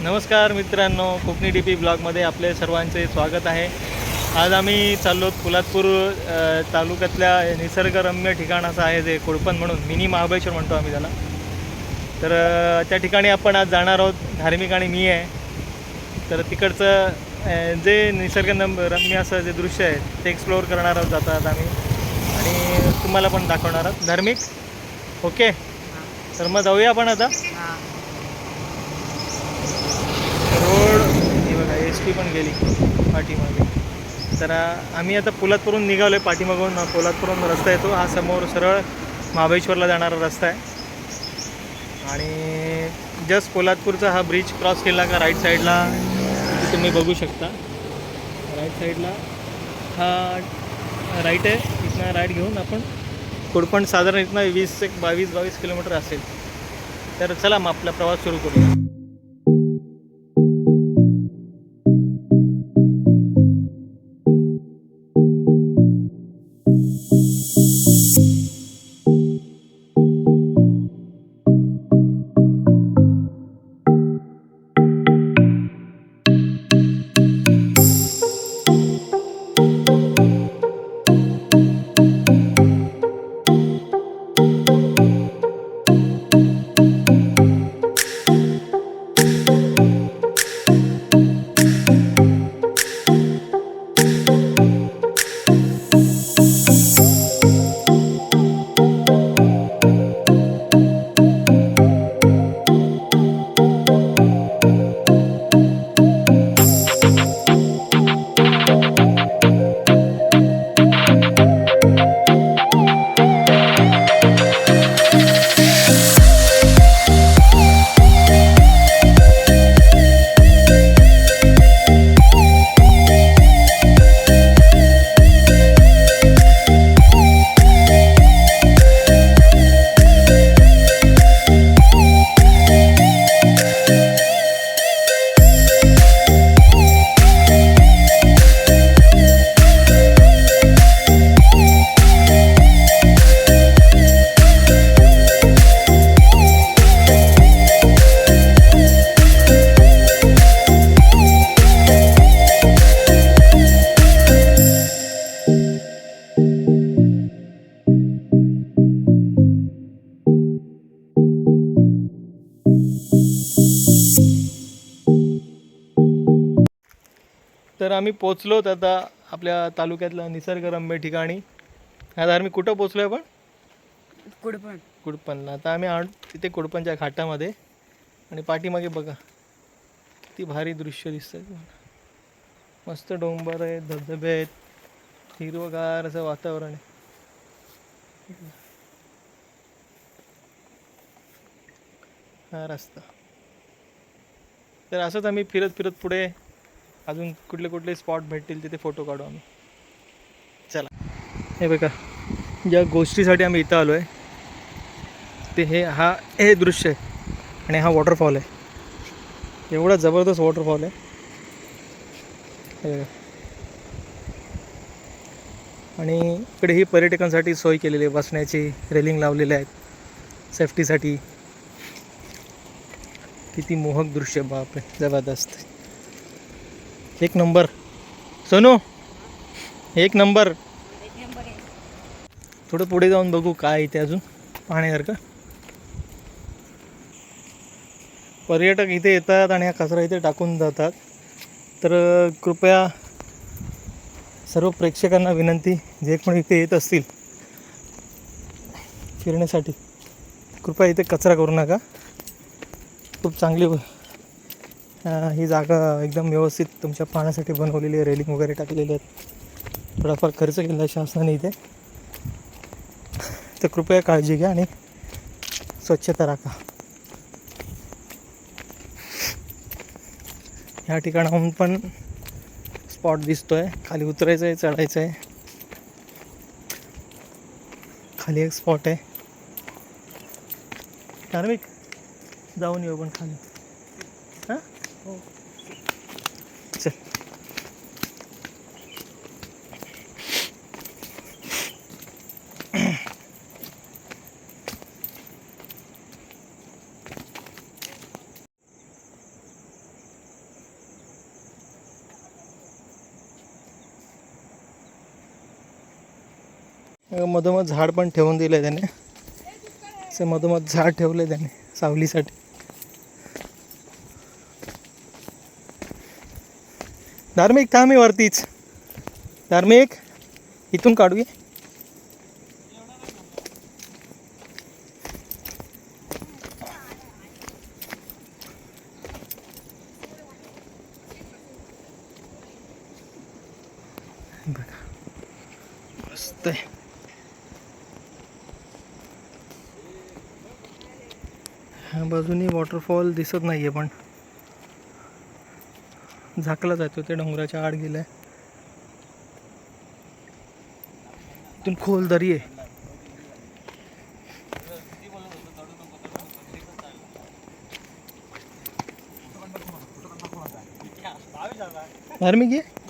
नमस्कार मित्रांनो, Konkani D P ब्लॉगमध्ये आपले सर्वांचे स्वागत आहे. आज आम्ही चाललो पोलादपूर तालुक्यातल्या निसर्गरम्य ठिकाण असं आहे जे कोडपण म्हणून मिनी महाबळेश्वर म्हणतो आम्ही त्याला. तर त्या ठिकाणी आपण आज जाणार आहोत. धार्मिक आणि मी आहे. तर तिकडचं जे निसर्गरम्य असं जे दृश्य आहे ते एक्सप्लोअर करणार आहोत जातात आम्ही आणि तुम्हाला पण दाखवणार आहोत. धार्मिक ओके, तर मग जाऊया आपण आता. रोड ही बघा, एस टी पण गेली पाठीमागे. तर आम्ही आता पोलादपूरून निघालो आहे. पाठीमागून पोलादपूरून रस्ता येतो, हा समोर सरळ महाबळेश्वरला जाणारा रस्ता आहे. आणि जस्ट पोलादपूरचा हा ब्रिज क्रॉस केला का राईट साईडला तुम्ही बघू शकता. राईट साईडला हा राईट आहे. इथनं राईट घेऊन आपण कोडपण साधारण इथनं 22 किलोमीटर असेल. तर चला मग आपला प्रवास सुरू करूया. तर आम्ही पोचलोत आता आपल्या तालुक्यातल्या निसर्गरम्य ठिकाणी. आता आम्ही कुठं पोचलो आहे? पण कुडपणला. आता आम्ही तिथे कुडपणच्या घाटामध्ये आणि पाठीमागे बघा किती भारी दृश्य दिसतं. मस्त डोंगर आहेत, धबधबे आहेत, हिरवगार असं वातावरण आहे. हा रस्ता. तर असंच आम्ही फिरत फिरत पुढे अजून कुठले कुठले स्पॉट भेटतील तिथे फोटो काढू आम्ही. चला, हे बघा ज्या गोष्टीसाठी आम्ही इथं आलो आहे ते हे दृश्य आहे आणि हा वॉटरफॉल आहे. एवढा जबरदस्त वॉटरफॉल आहे हे बघा. आणि इकडे ही पर्यटकांसाठी सोय केलेली आहे, बसण्याची रेलिंग लावलेले आहेत सेफ्टीसाठी. किती मोहक दृश्य, बापरे जबरदस्त, एक नंबर. सोनू एक नंबर. थोडं पुढे जाऊन बघू काय इथे अजून पाहण्यासारखं. पर्यटक इथे येतात आणि हा कचरा इथे टाकून जातात. तर कृपया सर्व प्रेक्षकांना विनंती, जे कोणी इथे येत असतील फिरण्यासाठी, कृपया इथे कचरा करू नका. खूप चांगली ही जागा एकदम व्यवस्थित तुमच्या पाहण्यासाठी बनवलेली आहे. रेलिंग वगैरे टाकलेले आहेत. थोडाफार खर्च केला शासनाने इथे. तर कृपया काळजी घ्या आणि स्वच्छता राखा. ह्या ठिकाणाहून पण स्पॉट दिसतो आहे. खाली उतरायचं आहे, चढायचं आहे. खाली एक स्पॉट आहे. धार्मिक जाऊन येऊ पण खाली. हां हो चल. मधोमध झाड पण ठेवून दिलं आहे त्याने. असं मधोमध झाड ठेवलं आहे त्याने सावलीसाठी. धार्मिक थांब वरतीच. धार्मिक इथून काढूया. बघा मस्त आहे. ह्या बाजूनी वॉटरफॉल दिसत नाहीये पण झाकला जातो ते डोंगराच्या आड गेलाय. इथून खोल दरी आहे. धार्मिक आहे.